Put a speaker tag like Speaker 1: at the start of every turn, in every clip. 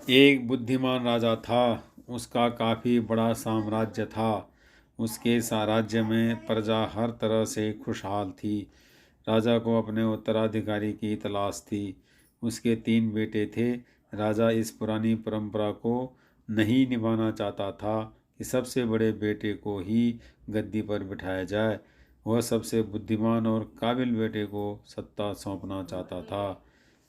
Speaker 1: एक बुद्धिमान राजा था। उसका काफ़ी बड़ा साम्राज्य था। उसके साम्राज्य में प्रजा हर तरह से खुशहाल थी। राजा को अपने उत्तराधिकारी की तलाश थी। उसके 3 बेटे थे। राजा इस पुरानी परंपरा को नहीं निभाना चाहता था कि सबसे बड़े बेटे को ही गद्दी पर बिठाया जाए। वह सबसे बुद्धिमान और काबिल बेटे को सत्ता सौंपना चाहता था।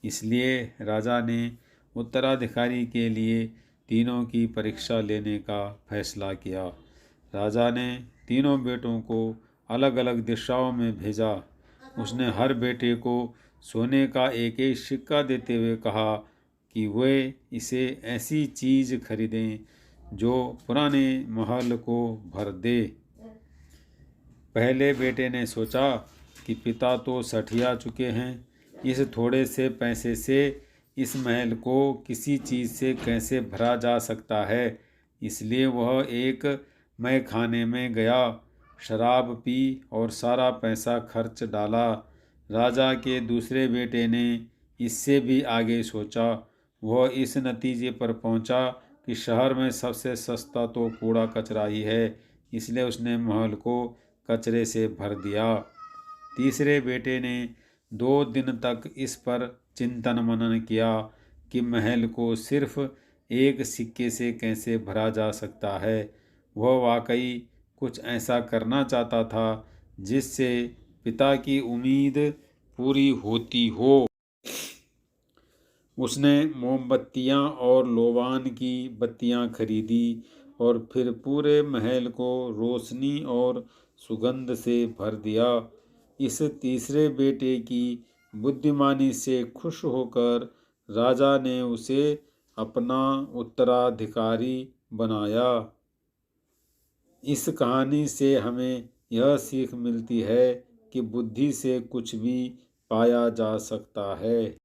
Speaker 1: इसलिए राजा ने उत्तराधिकारी के लिए तीनों की परीक्षा लेने का फैसला किया। राजा ने तीनों बेटों को अलग अलग दिशाओं में भेजा। उसने हर बेटे को सोने का एक एक सिक्का देते हुए कहा कि वे इसे ऐसी चीज़ खरीदें जो पुराने महल को भर दे। पहले बेटे ने सोचा कि पिता तो सठिया चुके हैं, इस थोड़े से पैसे से इस महल को किसी चीज़ से कैसे भरा जा सकता है। इसलिए वह एक मैं खाने में गया, शराब पी और सारा पैसा खर्च डाला। राजा के दूसरे बेटे ने इससे भी आगे सोचा। वह इस नतीजे पर पहुंचा कि शहर में सबसे सस्ता तो कूड़ा कचरा ही है। इसलिए उसने महल को कचरे से भर दिया। तीसरे बेटे ने 2 दिन तक इस पर चिंतन मनन किया कि महल को सिर्फ एक सिक्के से कैसे भरा जा सकता है। वह वाकई कुछ ऐसा करना चाहता था जिससे पिता की उम्मीद पूरी होती हो। उसने मोमबत्तियां और लोबान की बत्तियां खरीदी और फिर पूरे महल को रोशनी और सुगंध से भर दिया। इस तीसरे बेटे की बुद्धिमानी से खुश होकर राजा ने उसे अपना उत्तराधिकारी बनाया। इस कहानी से हमें यह सीख मिलती है कि बुद्धि से कुछ भी पाया जा सकता है।